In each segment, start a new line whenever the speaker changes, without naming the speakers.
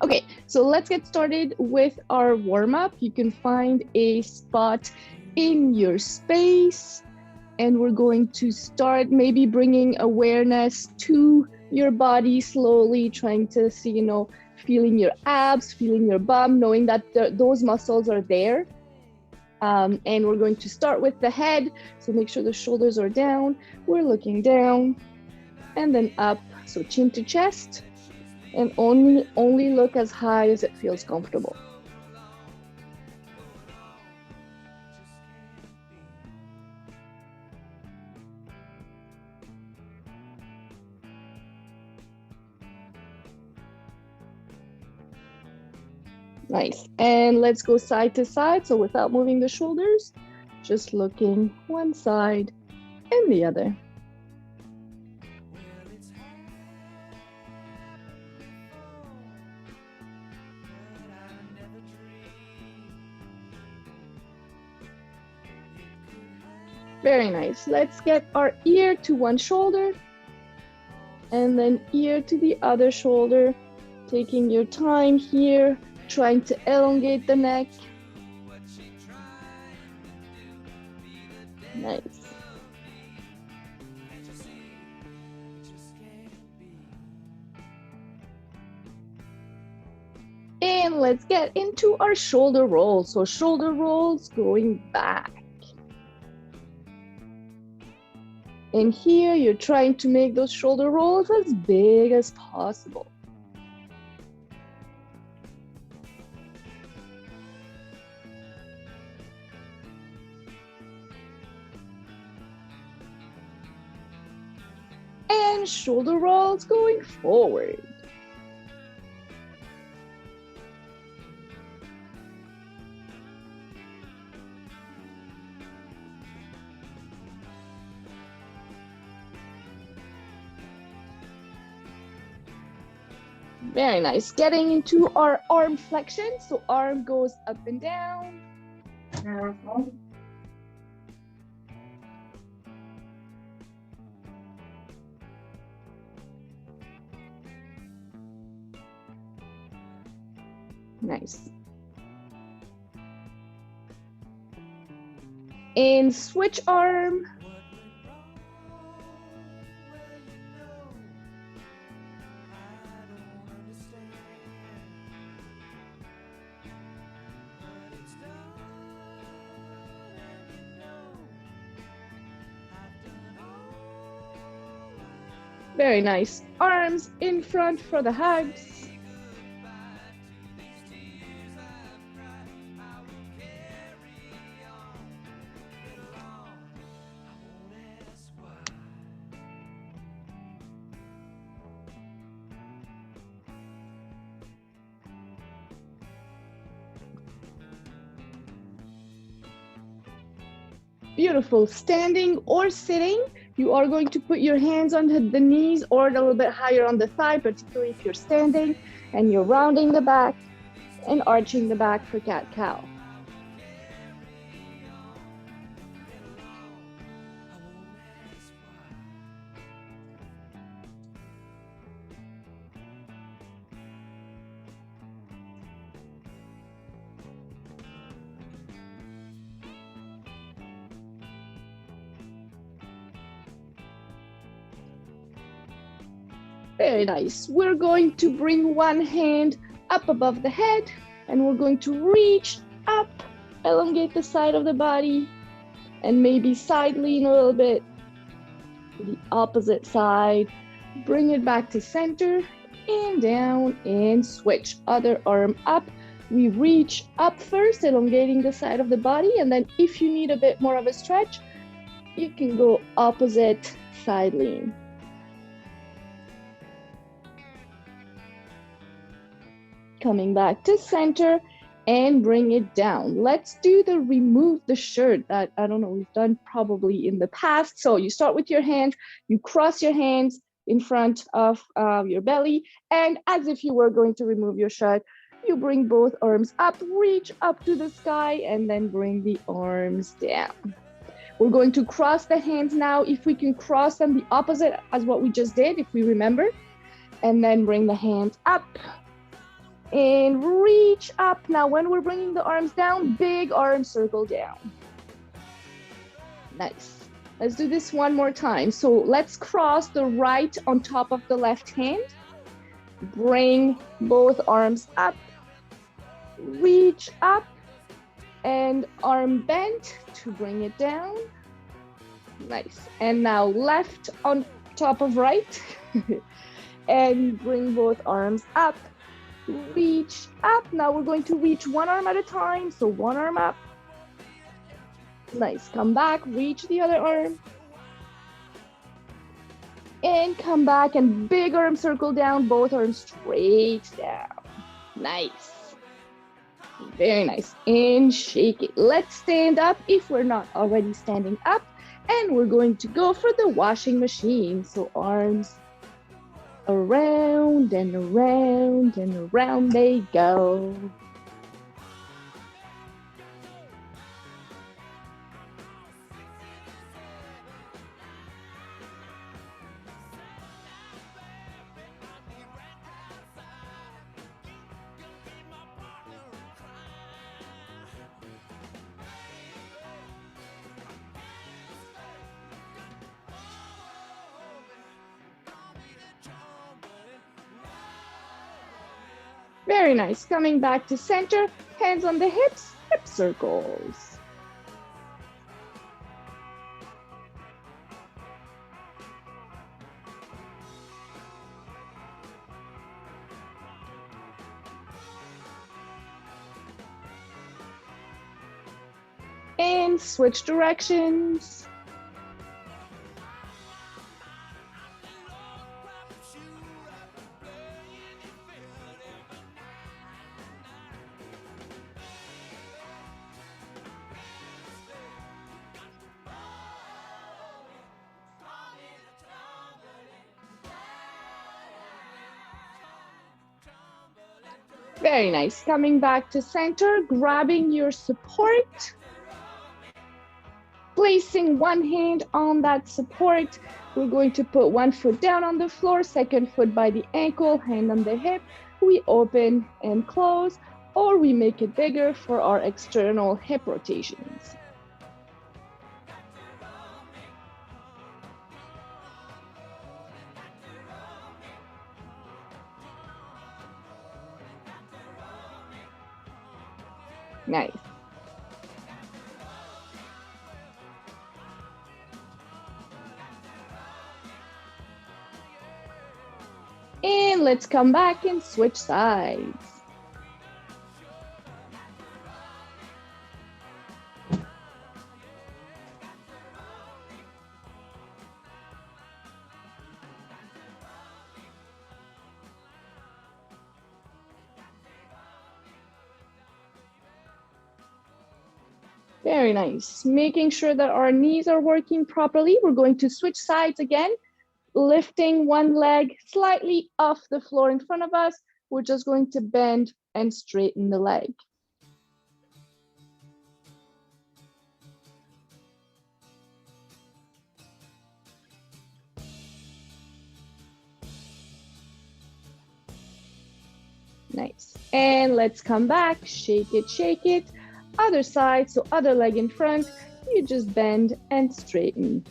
Okay, so let's get started with our warm-up. You can find a spot in your space, and we're going to start maybe bringing awareness to your body slowly, trying to see, feeling your abs, feeling your bum, knowing that those muscles are there. And we're going to start with the head. So make sure the shoulders are down. We're looking down and then up. So chin to chest, and only look as high as it feels comfortable. Nice. And let's go side to side. So without moving the shoulders, just looking one side and the other. Very nice. Let's get our ear to one shoulder and then ear to the other shoulder, taking your time here, trying to elongate the neck. Nice. And let's get into our shoulder rolls. So shoulder rolls going back. And here you're trying to make those shoulder rolls as big as possible. And shoulder rolls going forward. Very nice. Getting into our arm flexion. So arm goes up and down. Nice. And switch arm. Very nice. Arms in front for the hugs. Beautiful. Standing or sitting, you are going to put your hands on the knees or a little bit higher on the thigh, particularly if you're standing, and you're rounding the back and arching the back for cat-cow. Very nice. We're going to bring one hand up above the head and we're going to reach up, elongate the side of the body, and maybe side lean a little bit to the opposite side. Bring it back to center and down and switch. Other arm up. We reach up first, elongating the side of the body, and then if you need a bit more of a stretch, you can go opposite side lean. Coming back to center and bring it down. Let's do the remove the shirt that, I don't know, we've done probably in the past. So you start with your hands, you cross your hands in front of your belly, and as if you were going to remove your shirt, you bring both arms up, reach up to the sky, and then bring the arms down. We're going to cross the hands now. If we can cross them the opposite as what we just did, if we remember, and then bring the hands up and reach up. Now, when we're bringing the arms down, big arm circle down. Nice. Let's do this one more time. So let's cross the right on top of the left hand. Bring both arms up, reach up, and arm bent to bring it down. Nice. And now left on top of right. And bring both arms up, reach up. Now we're going to reach one arm at a time. So one arm up. Nice. Come back, reach the other arm. And come back and big arm circle down, both arms straight down. Nice. Very nice. And shake it. Let's stand up if we're not already standing up. And we're going to go for the washing machine. So arms around and around and around they go. Very nice. Coming back to center, hands on the hips, hip circles. And switch directions. Very nice. Coming back to center, grabbing your support. Placing one hand on that support. We're going to put one foot down on the floor, second foot by the ankle, hand on the hip. We open and close, or we make it bigger for our external hip rotations. Nice. And let's come back and switch sides. Very nice. Making sure that our knees are working properly. We're going to switch sides again, lifting one leg slightly off the floor in front of us. We're just going to bend and straighten the leg. Nice. And let's come back, shake it, shake it. Other side, so other leg in front, you just bend and straighten.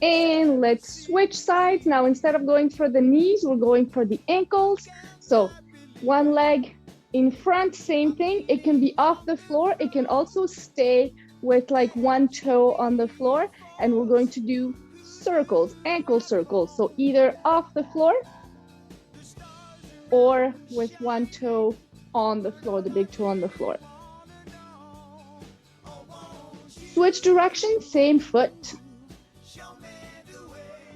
And let's switch sides. Now, instead of going for the knees, we're going for the ankles. So one leg in front, same thing. It can be off the floor. It can also stay with like one toe on the floor. And we're going to do circles, ankle circles. So either off the floor or with one toe on the floor, the big toe on the floor. Switch direction, same foot.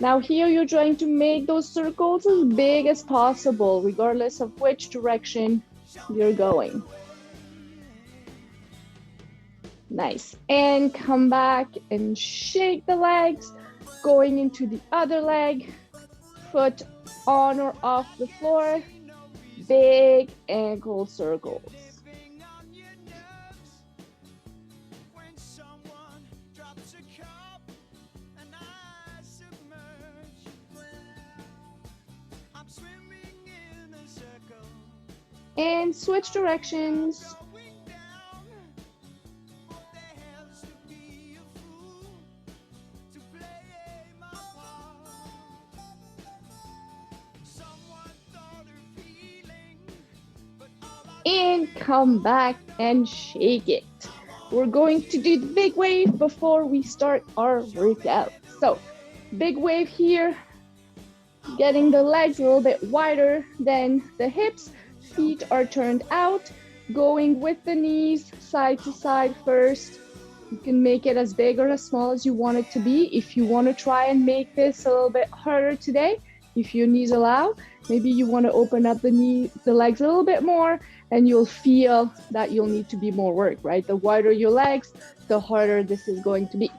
Now here you're trying to make those circles as big as possible, regardless of which direction you're going. Nice. And come back and shake the legs, going into the other leg. foot on or off the floor, big ankle circles. And switch directions. And come back and shake it. We're going to do the big wave before we start our workout. So big wave here, getting the legs a little bit wider than the hips. Feet are turned out, going with the knees side to side first. You can make it as big or as small as you want it to be. If you want to try and make this a little bit harder today, if your knees allow, maybe you want to open up the legs a little bit more, and you'll feel that you'll need to be more work, right? The wider your legs, the harder this is going to be.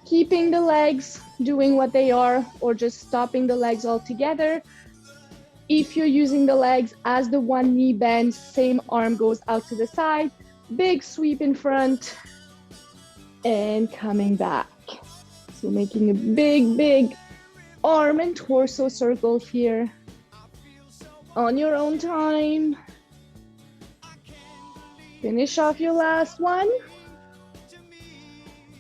Keeping the legs doing what they are, or just stopping the legs altogether. If you're using the legs as the one knee bends, same arm goes out to the side, big sweep in front, and coming back. So making a big arm and torso circle here on your own time. Finish off your last one.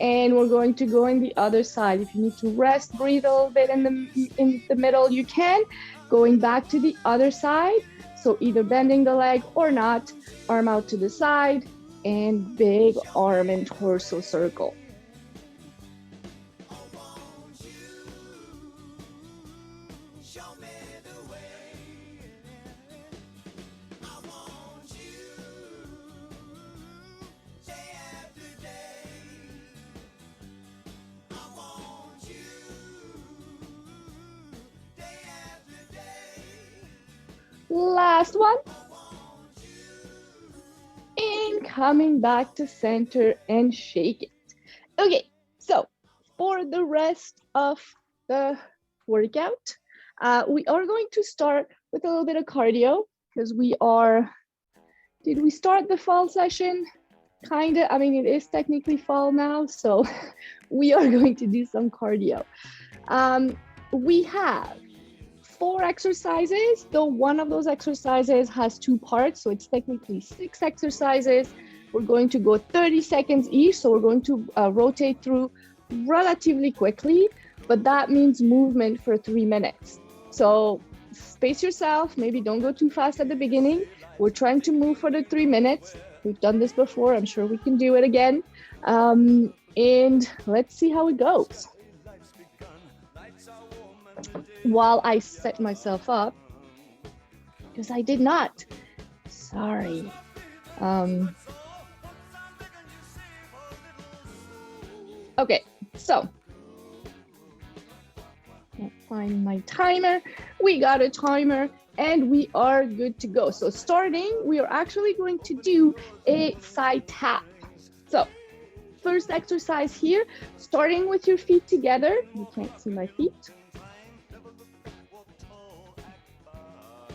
And we're going to go in the other side. If you need to rest, breathe a little bit in the middle, you can. Going back to the other side. So either bending the leg or not, arm out to the side, and big arm and torso circle. Last one. And coming back to center and shake it. Okay, so for the rest of the workout, we are going to start with a little bit of cardio because did we start the fall session? Kinda, I mean, it is technically fall now, so we are going to do some cardio. We have 4 exercises, though one of those exercises has 2 parts, so it's technically 6 exercises. We're going to go 30 seconds each, so we're going to rotate through relatively quickly, but that means movement for 3 minutes. So space yourself, maybe don't go too fast at the beginning. We're trying to move for the 3 minutes. We've done this before, I'm sure we can do it again. And let's see how it goes. While I set myself up, because I did not. Sorry. Okay, so I'll find my timer. We got a timer and we are good to go. So starting, we are actually going to do a side tap. So first exercise here, starting with your feet together. You can't see my feet.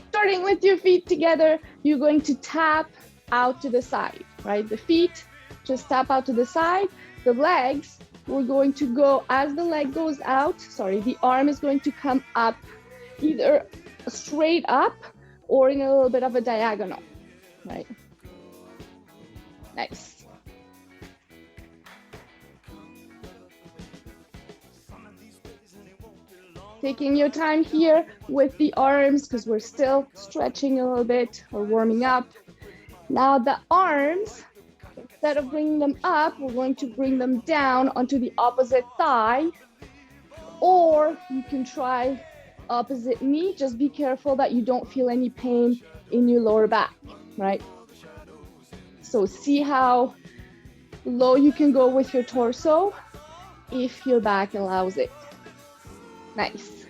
Starting with your feet together, you're going to tap out to the side, right? The feet just tap out to the side. The legs, we're going to go as the leg goes out. Sorry, the arm is going to come up, either straight up or in a little bit of a diagonal, right? Nice. Taking your time here with the arms because we're still stretching a little bit or warming up. Now the arms, instead of bringing them up, we're going to bring them down onto the opposite thigh, or you can try opposite knee. Just be careful that you don't feel any pain in your lower back, right? So see how low you can go with your torso if your back allows it. Nice.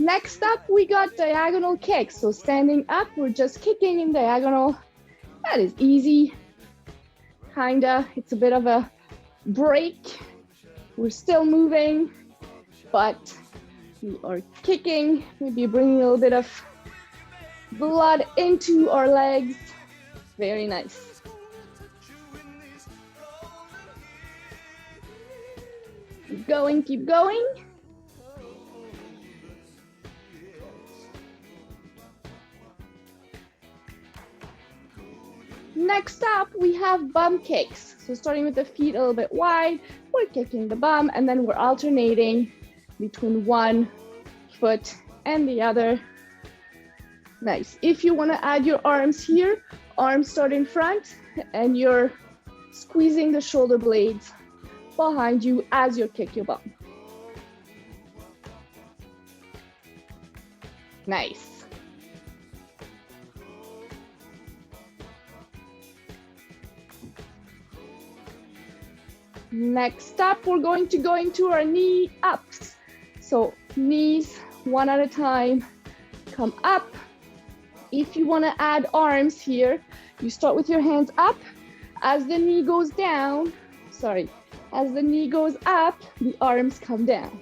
Next up, we got diagonal kicks. So standing up, we're just kicking in diagonal. That is easy, kinda. It's a bit of a break. We're still moving, but we are kicking, maybe bringing a little bit of blood into our legs. Very nice. Keep going, keep going. Next up, we have bum kicks. So starting with the feet a little bit wide, we're kicking the bum, and then we're alternating between one foot and the other. Nice. If you want to add your arms here, arms start in front, and you're squeezing the shoulder blades behind you as you kick your bum. Nice. Next up, we're going to go into our knee ups. So knees one at a time, come up. If you want to add arms here, you start with your hands up. As the knee goes down, as the knee goes up, the arms come down.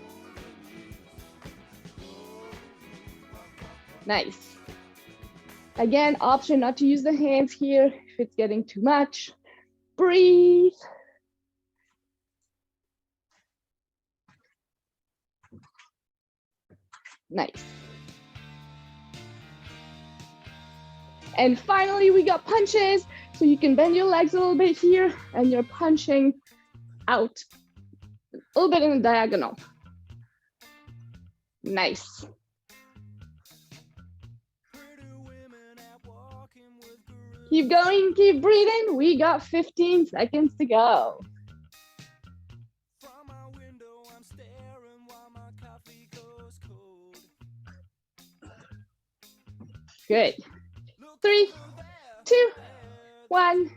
Nice. Again, option not to use the hands here if it's getting too much. Breathe. Nice. And finally, we got punches. So you can bend your legs a little bit here and you're punching out a little bit in a diagonal. Nice. Keep going, keep breathing. We got 15 seconds to go. Good. 3, 2, 1,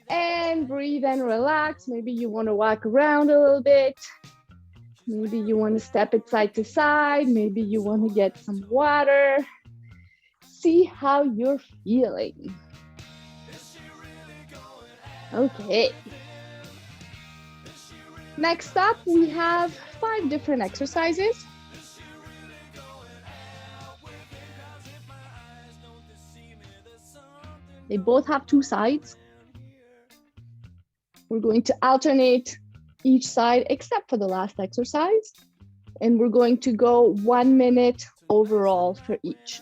and breathe and relax. Maybe you want to walk around a little bit. Maybe you want to step it side to side. Maybe you want to get some water. See how you're feeling. Okay. Next up, we have 5 different exercises. They both have 2 sides. We're going to alternate each side except for the last exercise. And we're going to go 1 minute overall for each.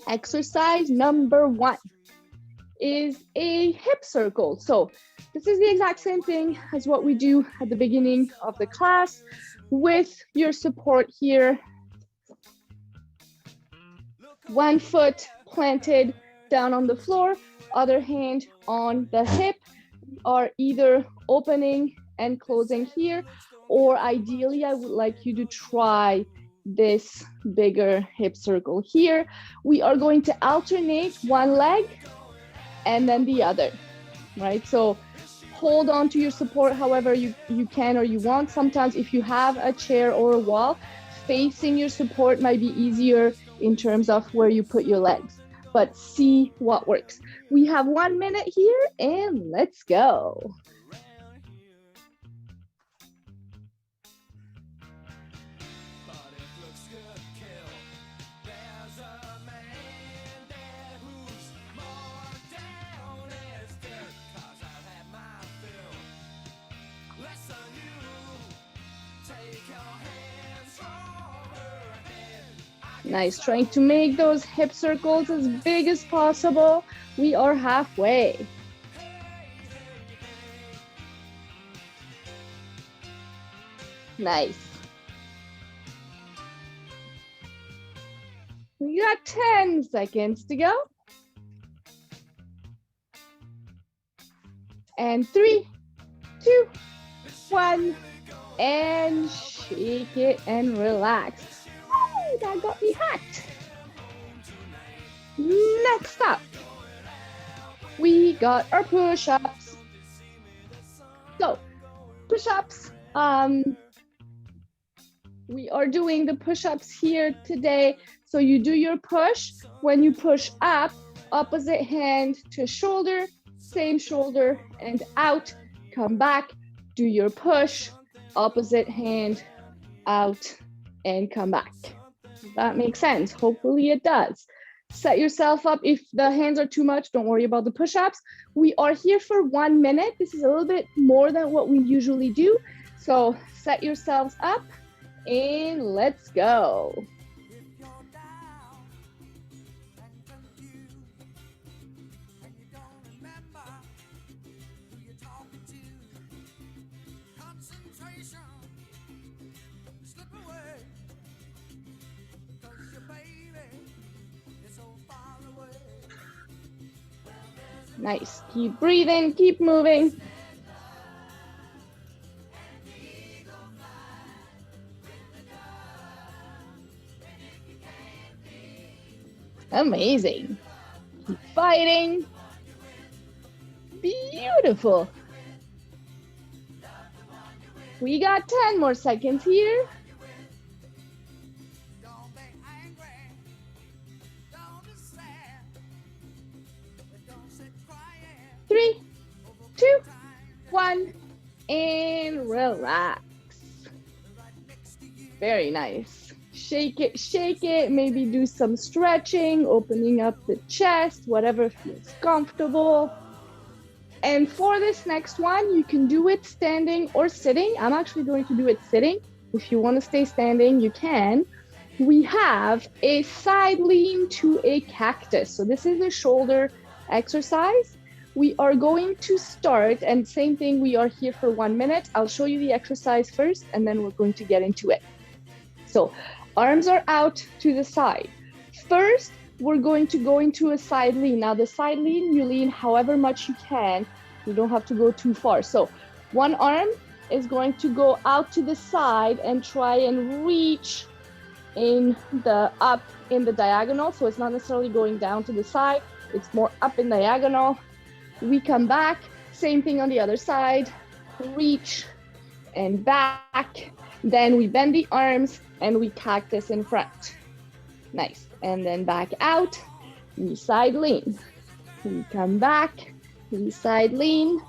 Exercise number 1 is a hip circle. So this is the exact same thing as what we do at the beginning of the class with your support here. 1 foot planted down on the floor, other hand on the hip, are either opening and closing here, or ideally I would like you to try this bigger hip circle here. We are going to alternate one leg and then the other, right? So hold on to your support however you can or you want. Sometimes if you have a chair or a wall, facing your support might be easier in terms of where you put your legs. But see what works. We have 1 minute here and let's go. Nice, trying to make those hip circles as big as possible. We are halfway. Nice. We got 10 seconds to go. And 3, 2, 1, and shake it and relax. That got me hot. Next up, we got our push-ups. So, push-ups, We are doing the push-ups here today. So you do your push. When you push up, opposite hand to shoulder, same shoulder and out, come back, do your push, opposite hand, out and come back. That makes sense. Hopefully it does. Set yourself up. If the hands are too much, don't worry about the push-ups. We are here for 1 minute. This is a little bit more than what we usually do. So set yourselves up and let's go. Nice. Keep breathing, keep moving. Amazing. Keep fighting. Beautiful. We got 10 more seconds here. 3, 2, 1, and relax. Very nice. Shake it, maybe do some stretching, opening up the chest, whatever feels comfortable. And for this next one, you can do it standing or sitting. I'm actually going to do it sitting. If you want to stay standing, you can. We have a side lean to a cactus. So this is a shoulder exercise. We are going to start, and same thing, we are here for 1 minute. I'll show you the exercise first, and then we're going to get into it. So arms are out to the side. First, we're going to go into a side lean. Now the side lean, you lean however much you can. You don't have to go too far. So one arm is going to go out to the side and try and reach up in the diagonal. So it's not necessarily going down to the side. It's more up in diagonal. We come back, same thing on the other side, reach and back. Then we bend the arms and we cactus in front. Nice. And then back out, we side lean. We come back, we side lean,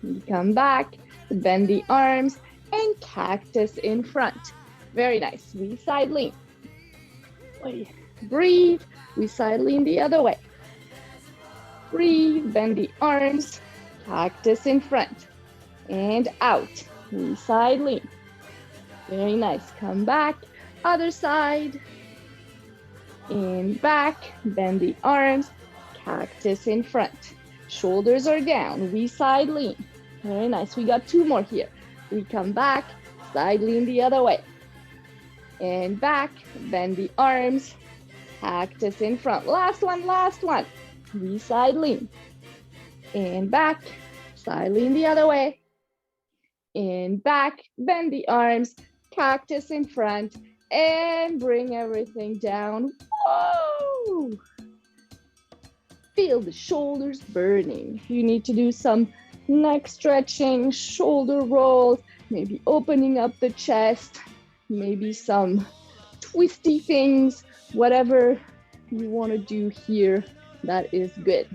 we come back, bend the arms and cactus in front. Very nice. We side lean. Breathe, we side lean the other way. Breathe, bend the arms, cactus in front and out. We side lean. Very nice. Come back, other side and back, bend the arms, cactus in front. Shoulders are down. We side lean. Very nice. We got 2 more here. We come back, side lean the other way and back, bend the arms, cactus in front. Last one. We side lean and back, side lean the other way and back, bend the arms, cactus in front and bring everything down. Whoa! Feel the shoulders burning. You need to do some neck stretching, shoulder rolls, maybe opening up the chest, maybe some twisty things, whatever you want to do here. That is good.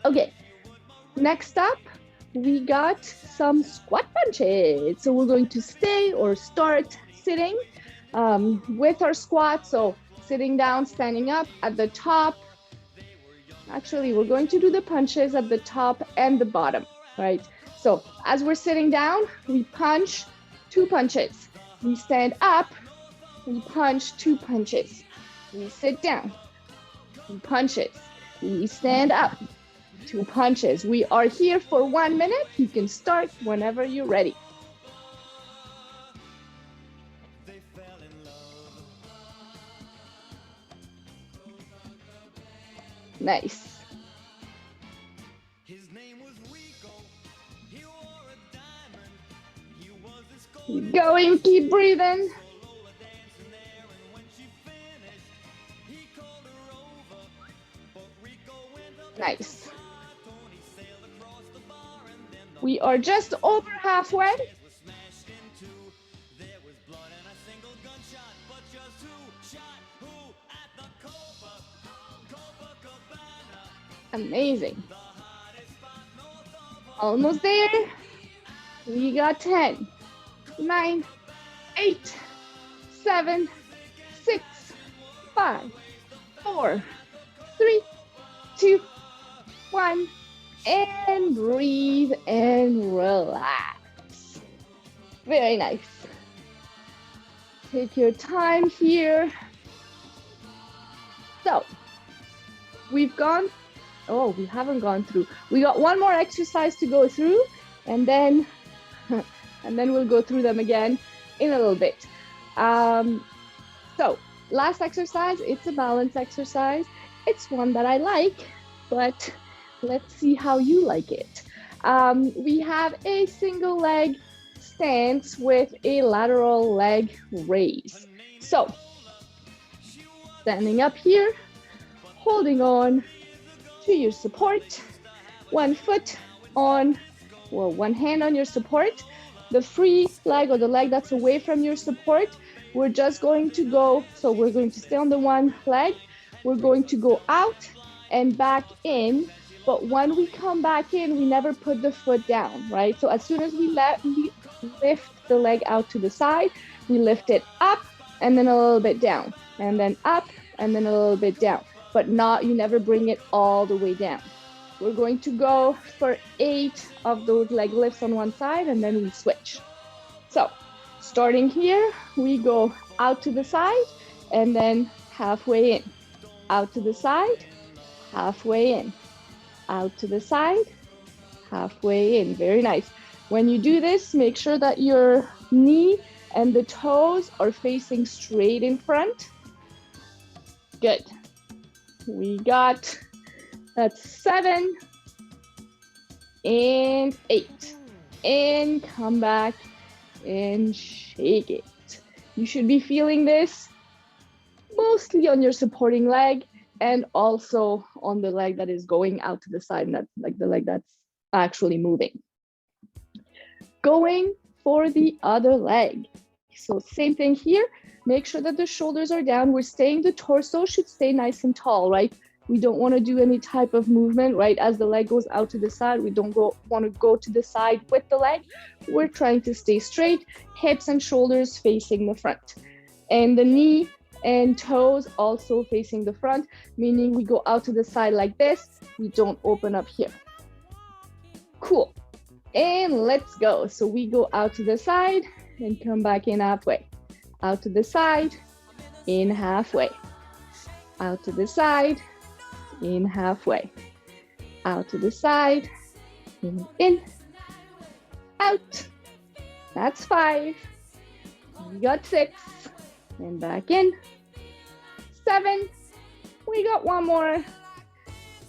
Okay, next up, we got some squat punches. So we're going to stay or start sitting with our squat. So sitting down, standing up at the top. Actually, we're going to do the punches at the top and the bottom, right? So as we're sitting down, we punch 2 punches. We stand up, we punch 2 punches. We sit down, 2 punches. We stand up, 2 punches. We are here for 1 minute. You can start whenever you're ready. Nice. Keep going, keep breathing. Nice. We are just over halfway. Amazing. Almost there. We got 10, 9, 8, 7, 6, 5, 4, 3, 2, 1, and breathe and relax. Very nice. Take your time here. So we've gone, oh, we haven't gone through. We got one more exercise to go through, and then we'll go through them again in a little bit. So last exercise, it's a balance exercise. It's one that I like, but let's see how you like it. We have a single leg stance with a lateral leg raise. So standing up here, holding on to your support, one foot on, well, one hand on your support, the free leg or the leg that's away from your support, we're just going to go, so we're going to stay on the one leg, we're going to go out and back in, but when we come back in, we never put the foot down, right? So as soon as we lift the leg out to the side, we lift it up and then a little bit down, and then up and then a little bit down, but not, you never bring it all the way down. We're going to go for 8 of those leg lifts on one side, and then we switch. So starting here, we go out to the side and then halfway in, out to the side, halfway in, out to the side, halfway in. Very nice. When you do this, make sure that your knee and the toes are facing straight in front. Good. We got, that's 7 and 8. And come back and shake it. You should be feeling this mostly on your supporting leg and also on the leg that is going out to the side, and that's like the leg that's actually moving. Going for the other leg. So same thing here. Make sure that the shoulders are down. We're staying, the torso should stay nice and tall, right? We don't want to do any type of movement, right? As the leg goes out to the side, we don't want to go to the side with the leg. We're trying to stay straight, hips and shoulders facing the front. And the knee and toes also facing the front, meaning we go out to the side like this. We don't open up here. Cool. And let's go. So we go out to the side and come back in halfway. Out to the side, in halfway. Out to the side, in halfway. Out to the side, in, out. That's 5. We got 6. And back in. 7. We got one more.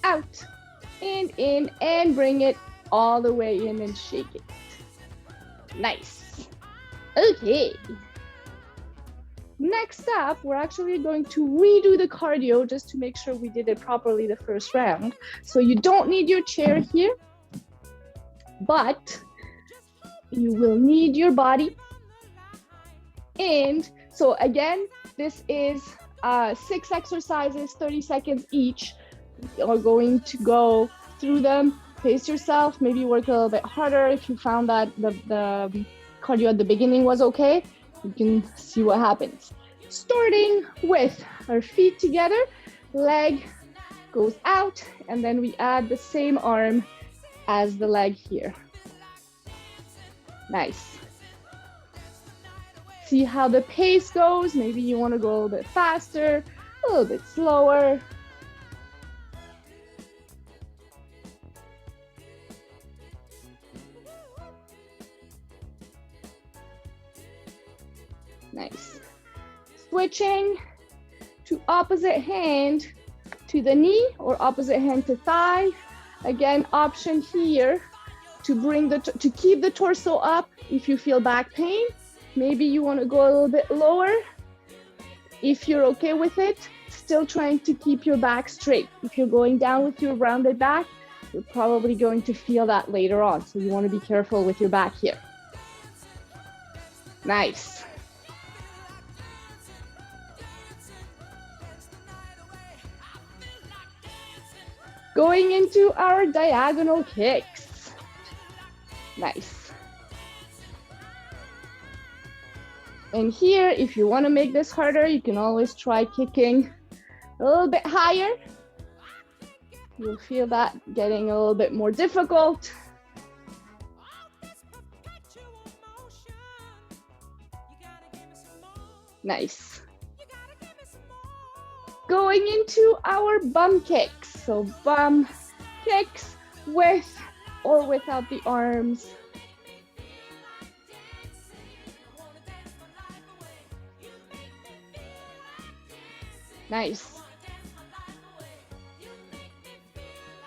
Out and in, and bring it all the way in and shake it. Nice. Okay. Next up, we're actually going to redo the cardio just to make sure we did it properly the first round. So you don't need your chair here, but you will need your body. And so again, this is 6 exercises, 30 seconds each. You're going to go through them, pace yourself, maybe work a little bit harder. If you found that the cardio at the beginning was okay, you can see what happens. Starting with our feet together, leg goes out, and then we add the same arm as the leg here. Nice. See how the pace goes. Maybe you want to go a little bit faster, a little bit slower. Nice. Switching to opposite hand to the knee or opposite hand to thigh. Again, option here to bring to keep the torso up if you feel back pain. Maybe you want to go a little bit lower. If you're okay with it, still trying to keep your back straight. If you're going down with your rounded back, you're probably going to feel that later on. So you want to be careful with your back here. Nice. Going into our diagonal kicks. Nice. And here, if you want to make this harder, you can always try kicking a little bit higher. You'll feel that getting a little bit more difficult. Nice. Going into our bum kicks. So bum kicks with or without the arms. Nice.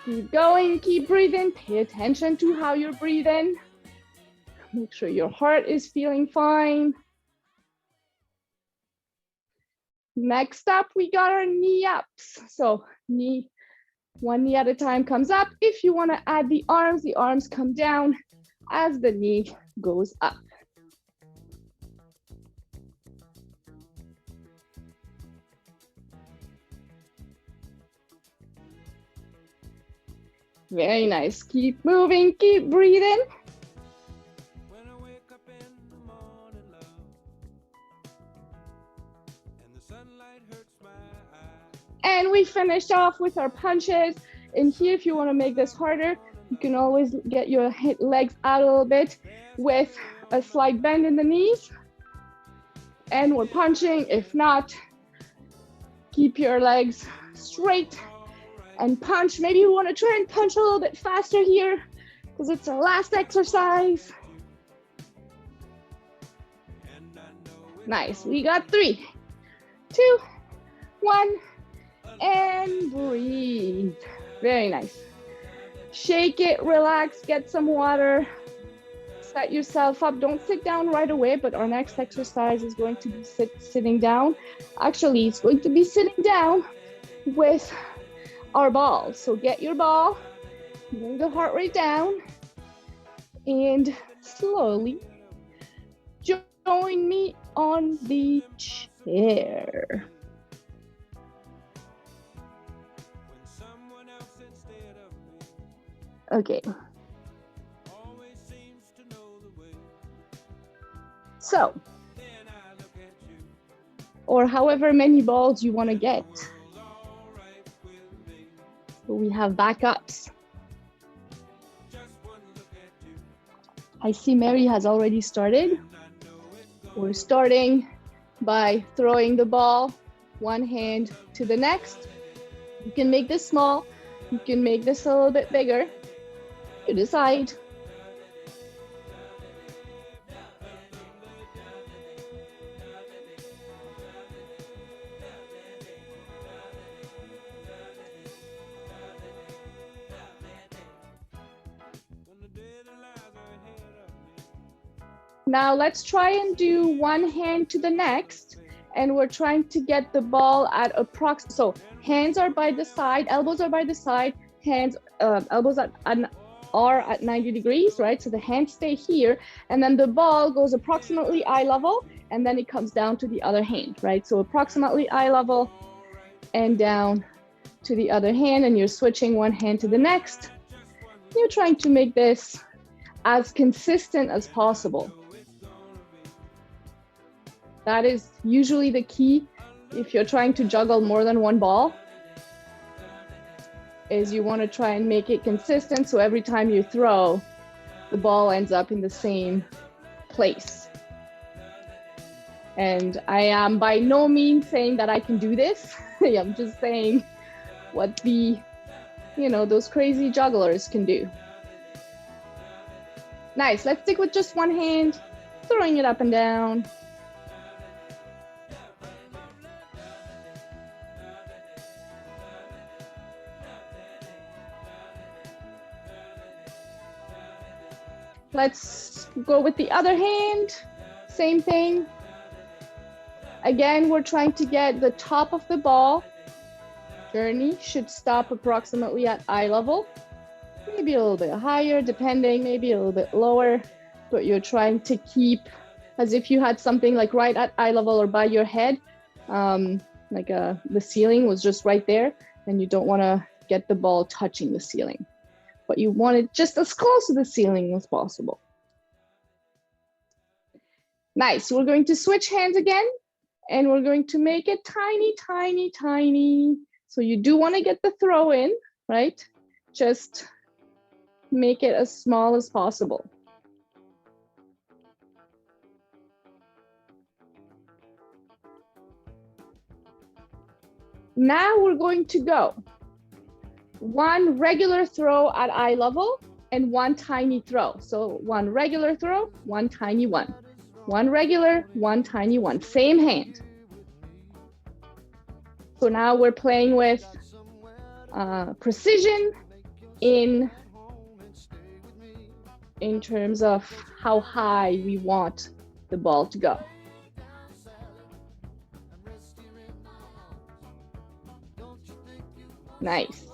Keep going, keep breathing. Pay attention to how you're breathing. Make sure your heart is feeling fine. Next up, we got our knee ups. So one knee at a time comes up. If you want to add the arms come down as the knee goes up. Very nice. Keep moving, keep breathing. And we finished off with our punches. And here, if you want to make this harder, you can always get your legs out a little bit with a slight bend in the knees. And we're punching. If not, keep your legs straight and punch. Maybe you want to try and punch a little bit faster here because it's our last exercise. Nice. We got 3, 2, 1. And breathe. Very nice. Shake it, relax, get some water, set yourself up. Don't sit down right away, but our next exercise is going to be sitting down. Actually, it's going to be sitting down with our ball. So get your ball, bring the heart rate down, and slowly join me on the chair. Okay. So, or however many balls you want to get. So we have backups. I see Mary has already started. We're starting by throwing the ball one hand to the next. You can make this small. You can make this a little bit bigger. You decide. Now let's try and do one hand to the next, and we're trying to get the ball at approx. So hands are by the side, elbows are by the side, elbows are at 90 degrees, right? So the hands stay here, and then the ball goes approximately eye level, and then it comes down to the other hand, right? So approximately eye level and down to the other hand, and you're switching one hand to the next. You're trying to make this as consistent as possible. That is usually the key if you're trying to juggle more than one ball, is you want to try and make it consistent so every time you throw, the ball ends up in the same place. And I am by no means saying that I can do this. I'm just saying what those crazy jugglers can do. Nice, let's stick with just one hand, throwing it up and down. Let's go with the other hand, same thing. Again, we're trying to get the top of the ball. Journey should stop approximately at eye level. Maybe a little bit higher, depending, maybe a little bit lower, but you're trying to keep as if you had something like right at eye level or by your head, the ceiling was just right there, and you don't want to get the ball touching the ceiling, but you want it just as close to the ceiling as possible. Nice. We're going to switch hands again, and we're going to make it tiny, tiny, tiny. So you do want to get the throw in, right? Just make it as small as possible. Now we're going to go one regular throw at eye level and one tiny throw. So one regular throw, one tiny one. One regular, one tiny one, same hand. So now we're playing with precision in terms of how high we want the ball to go. Nice.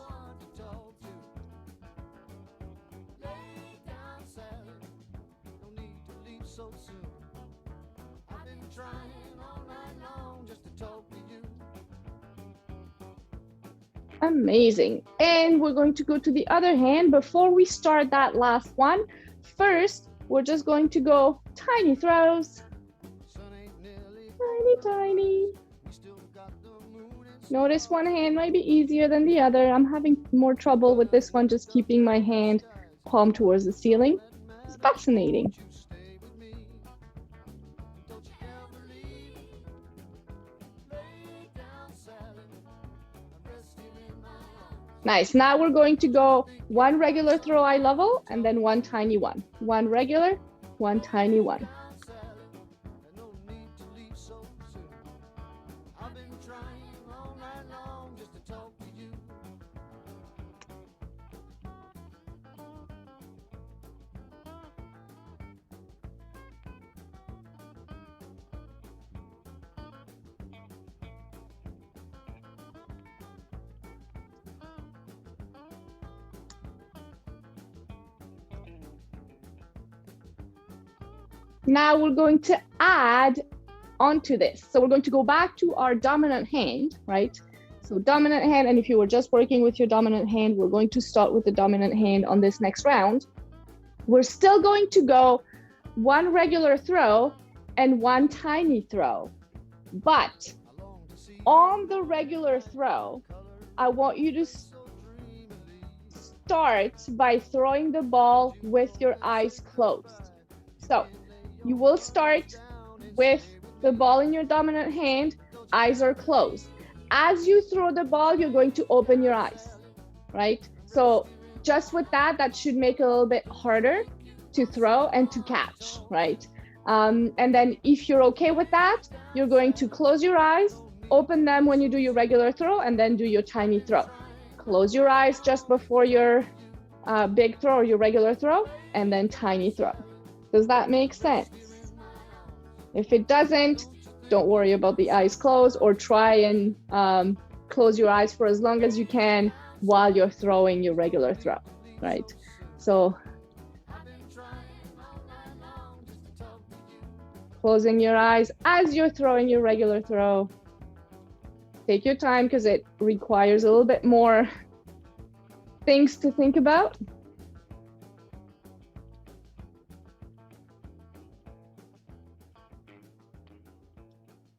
Amazing. And we're going to go to the other hand. Before we start that last one, first, we're just going to go tiny throws. Tiny, tiny. Notice one hand might be easier than the other. I'm having more trouble with this one, just keeping my hand palm towards the ceiling. It's fascinating. Nice. Now we're going to go one regular throw eye level and then one tiny one. One regular, one tiny one. Now we're going to add onto this. So we're going to go back to our dominant hand, right? So dominant hand, and if you were just working with your dominant hand, we're going to start with the dominant hand on this next round. We're still going to go one regular throw and one tiny throw. But on the regular throw, I want you to start by throwing the ball with your eyes closed. So you will start with the ball in your dominant hand, eyes are closed. As you throw the ball, you're going to open your eyes, right? So just with that, that should make it a little bit harder to throw and to catch, right? And then if you're okay with that, you're going to close your eyes, open them when you do your regular throw, and then do your tiny throw. Close your eyes just before your big throw or your regular throw, and then tiny throw. Does that make sense? If it doesn't, don't worry about the eyes closed, or try and close your eyes for as long as you can while you're throwing your regular throw, right? So closing your eyes as you're throwing your regular throw. Take your time because it requires a little bit more things to think about.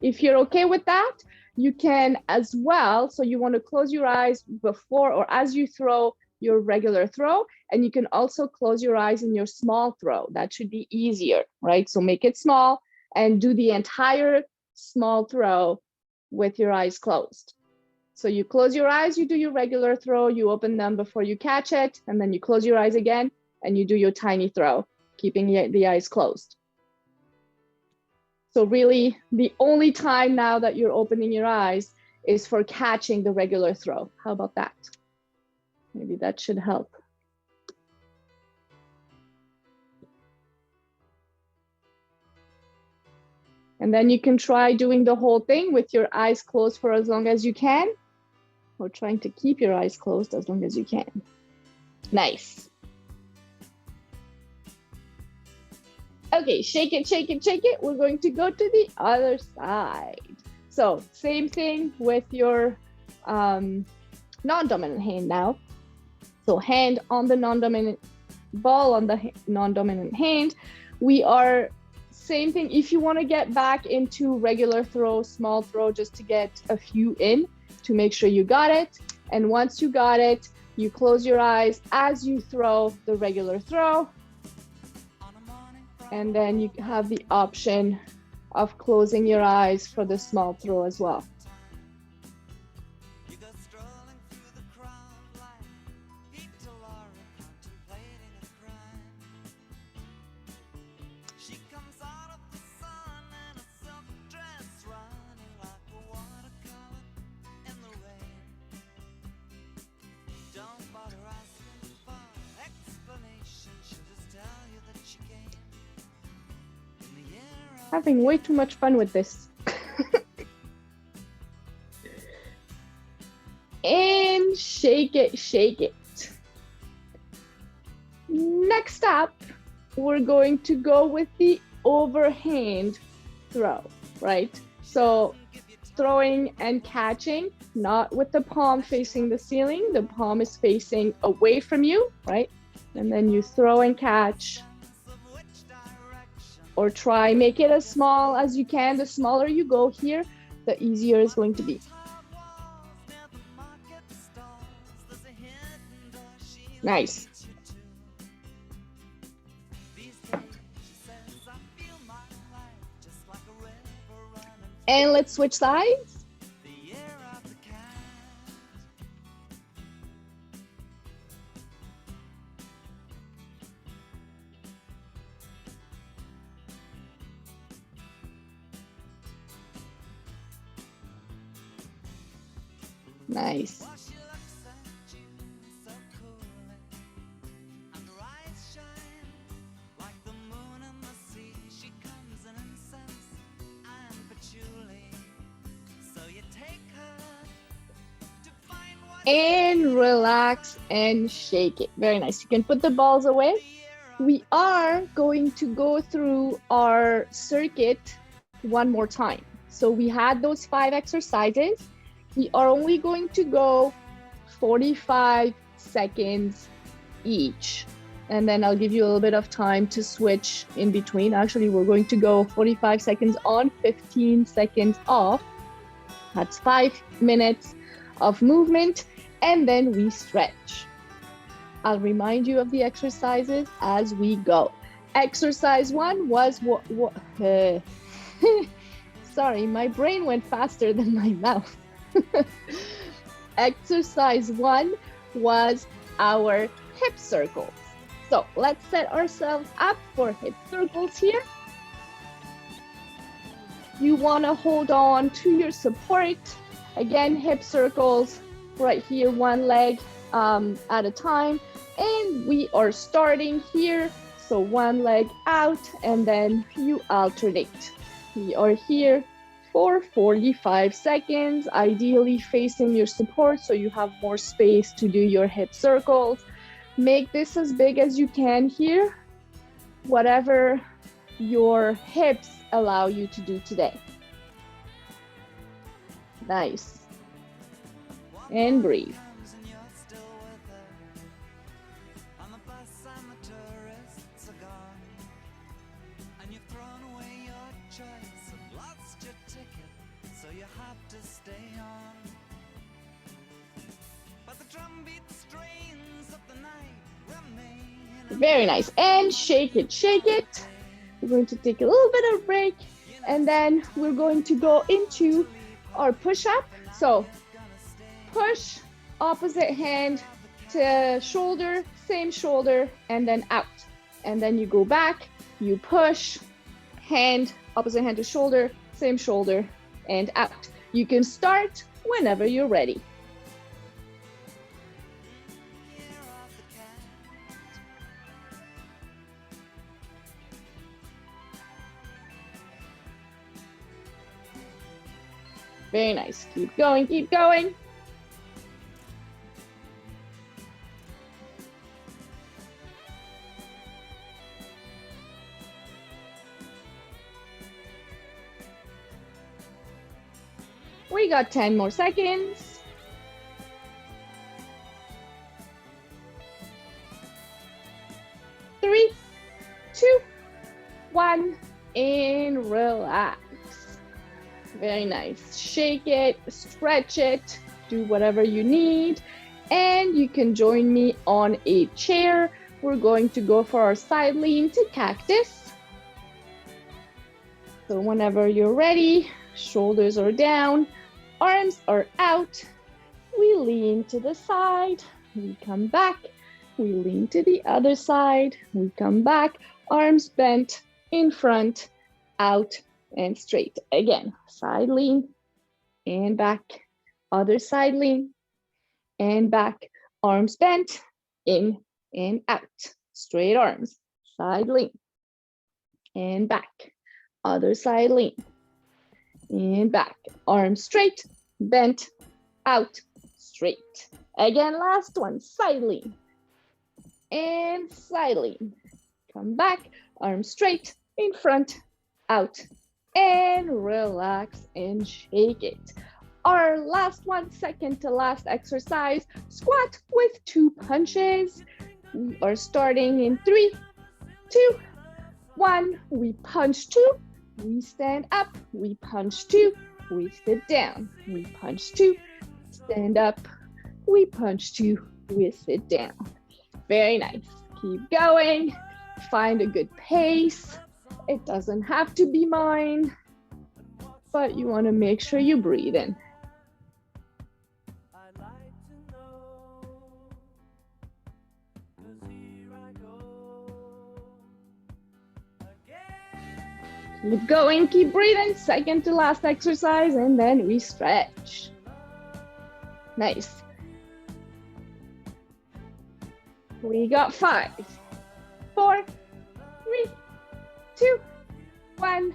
If you're okay with that, you can as well. So you want to close your eyes before or as you throw your regular throw, and you can also close your eyes in your small throw. That should be easier, right? So make it small and do the entire small throw with your eyes closed. So you close your eyes, you do your regular throw, you open them before you catch it, and then you close your eyes again and you do your tiny throw, keeping the eyes closed. So really, the only time now that you're opening your eyes is for catching the regular throw. How about that? Maybe that should help. And then you can try doing the whole thing with your eyes closed for as long as you can, or trying to keep your eyes closed as long as you can. Nice. Okay, shake it, shake it, shake it. We're going to go to the other side. So same thing with your non-dominant hand now. So hand on the non-dominant ball on the non-dominant hand. We are same thing. If you want to get back into regular throw, small throw, just to get a few in to make sure you got it. And once you got it, you close your eyes as you throw the regular throw. And then you have the option of closing your eyes for the small throw as well. Having way too much fun with this. And shake it, shake it. Next up, we're going to go with the overhand throw, right? So throwing and catching, not with the palm facing the ceiling. The palm is facing away from you, right? And then you throw and catch. Or try, make it as small as you can. The smaller you go here, the easier it's going to be. Nice. And let's switch sides. Nice. And relax and shake it. Very nice. You can put the balls away. We are going to go through our circuit one more time. So we had those 5 exercises. We are only going to go 45 seconds each. And then I'll give you a little bit of time to switch in between. Actually, we're going to go 45 seconds on, 15 seconds off. That's 5 minutes of movement. And then we stretch. I'll remind you of the exercises as we go. Exercise 1 was sorry, my brain went faster than my mouth. Exercise 1 was our hip circles. So let's set ourselves up for hip circles here. You want to hold on to your support. Again, hip circles right here, one leg at a time. And we are starting here. So one leg out and then you alternate. We are here for 45 seconds, ideally facing your support so you have more space to do your hip circles. Make this as big as you can here, whatever your hips allow you to do today. Nice. And breathe. Very nice. And shake it, shake it. We're going to take a little bit of break and then we're going to go into our push-up. So push, opposite hand to shoulder, same shoulder, and then out. And then you go back, you push, hand, opposite hand to shoulder, same shoulder, and out. You can start whenever you're ready. Very nice. Keep going, keep going. We got 10 more seconds. one, and relax. Very nice. Shake it, stretch it, do whatever you need. And you can join me on a chair. We're going to go for our side lean to cactus. So whenever you're ready, shoulders are down, arms are out. We lean to the side, we come back, we lean to the other side, we come back, arms bent, in front, out, and straight. Again, side lean, and back, other side lean, and back, arms bent, in and out, straight arms, side lean, and back, other side lean, and back, arms straight, bent, out, straight. Again, last one, side lean, and side lean. Come back, arms straight, in front, out, and relax and shake it. Our last one, second to last exercise, squat with 2 punches. We are starting in 3, 2, 1. We punch 2, we stand up, we punch 2, we sit down, we punch 2, stand up, we punch 2, we sit down. Very nice. Keep going. Find a good pace. It doesn't have to be mine, but you want to make sure you breathe in. Keep going, keep breathing. Second to last exercise, and then we stretch. Nice. We got 5, 4, 3, 2, 1,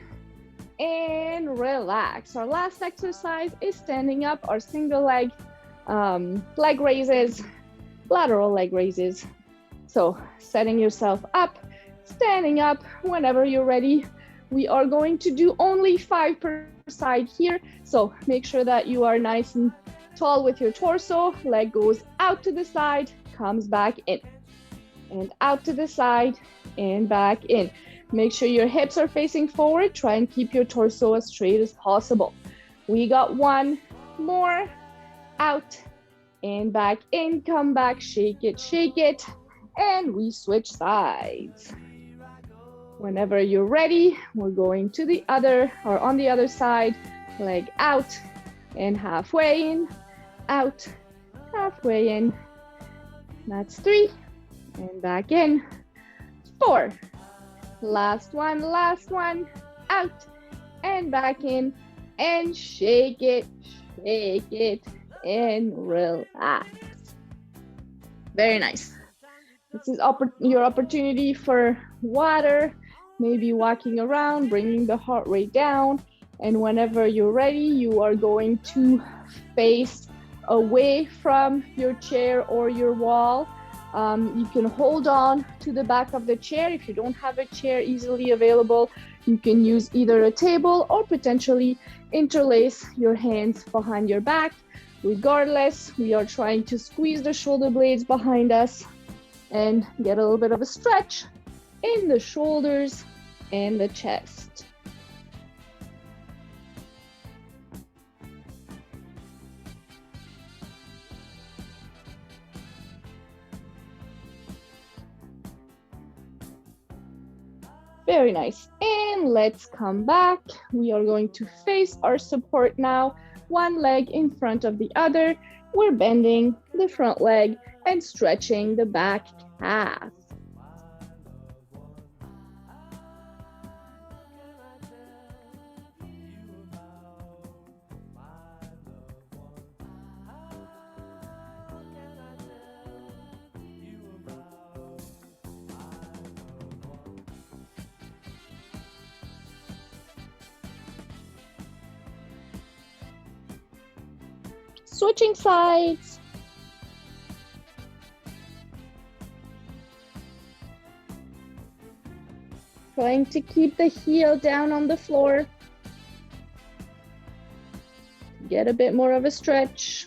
and relax. Our last exercise is standing up, our single leg leg raises, lateral leg raises. So setting yourself up, standing up whenever you're ready. We are going to do only 5 per side here. So make sure that you are nice and tall with your torso. Leg goes out to the side, comes back in, and out to the side and back in. Make sure your hips are facing forward. Try and keep your torso as straight as possible. We got 1 more. Out and back in, come back, shake it, and we switch sides. Whenever you're ready, we're going to the other, or on the other side, leg out and halfway in, out, halfway in. That's 3, and back in, 4. Last one, out and back in, and shake it, and relax. Very nice. This is your opportunity for water, maybe walking around, bringing the heart rate down. And whenever you're ready, you are going to face away from your chair or your wall. You can hold on to the back of the chair. If you don't have a chair easily available, you can use either a table or potentially interlace your hands behind your back. Regardless, we are trying to squeeze the shoulder blades behind us and get a little bit of a stretch in the shoulders and the chest. Very nice. And let's come back. We are going to face our support now. One leg in front of the other. We're bending the front leg and stretching the back calf. Switching sides. Trying to keep the heel down on the floor. Get a bit more of a stretch.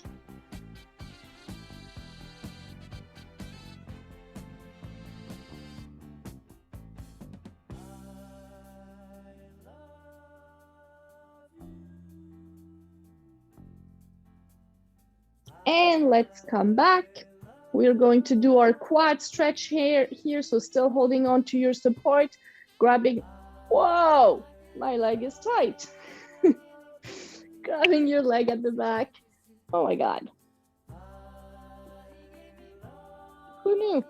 And let's come back. We're going to do our quad stretch here. So still holding on to your support, grabbing, whoa, my leg is tight. Grabbing your leg at the back. Oh my God. Who knew?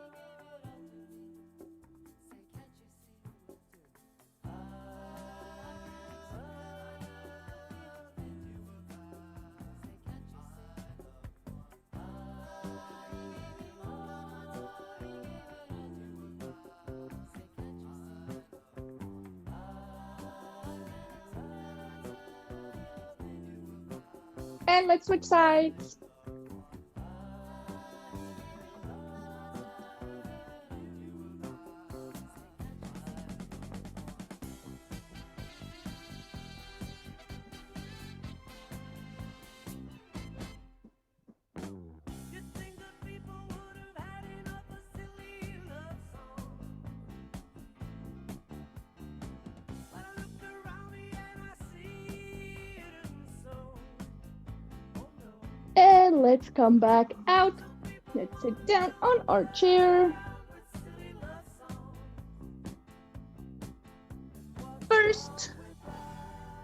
And let's switch sides. And let's come back out. Let's sit down on our chair. First,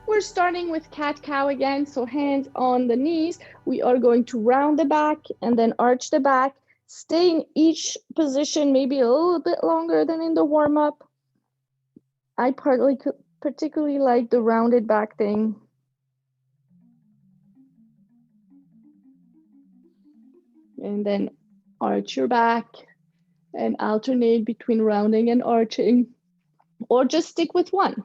we're starting with cat-cow again. So hands on the knees. We are going to round the back and then arch the back. Stay in each position maybe a little bit longer than in the warm-up. I particularly like the rounded back thing. And then arch your back and alternate between rounding and arching, or just stick with one.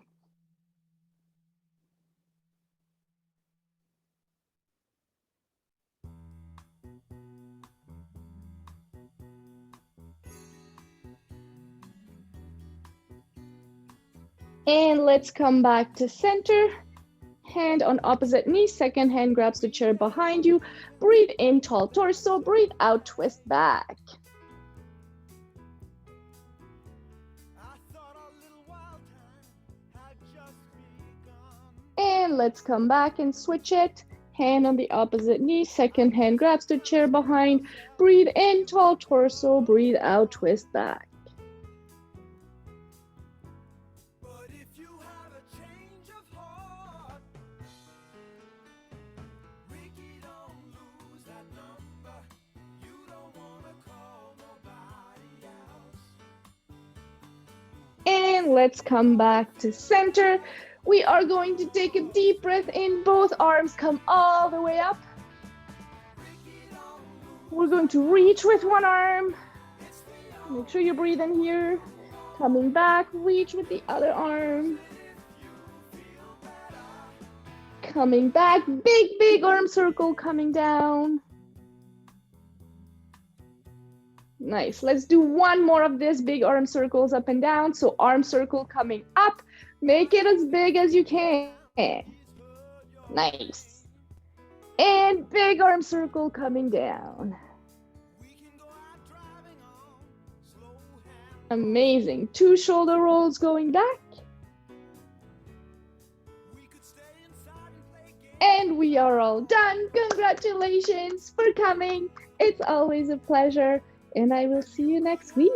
And let's come back to center. Hand on opposite knee, second hand grabs the chair behind you. Breathe in, tall torso, breathe out, twist back. And let's come back and switch it. Hand on the opposite knee, second hand grabs the chair behind. Breathe in, tall torso, breathe out, twist back. And let's come back to center. We are going to take a deep breath in. Both arms come all the way up. We're going to reach with one arm. Make sure you breathe in here. Coming back, reach with the other arm. Coming back, big arm circle coming down. Nice. Let's do one more of this, big arm circles up and down. So arm circle coming up. Make it as big as you can. Nice. And big arm circle coming down. Amazing. 2 shoulder rolls going back. And we are all done. Congratulations for coming. It's always a pleasure. And I will see you next week.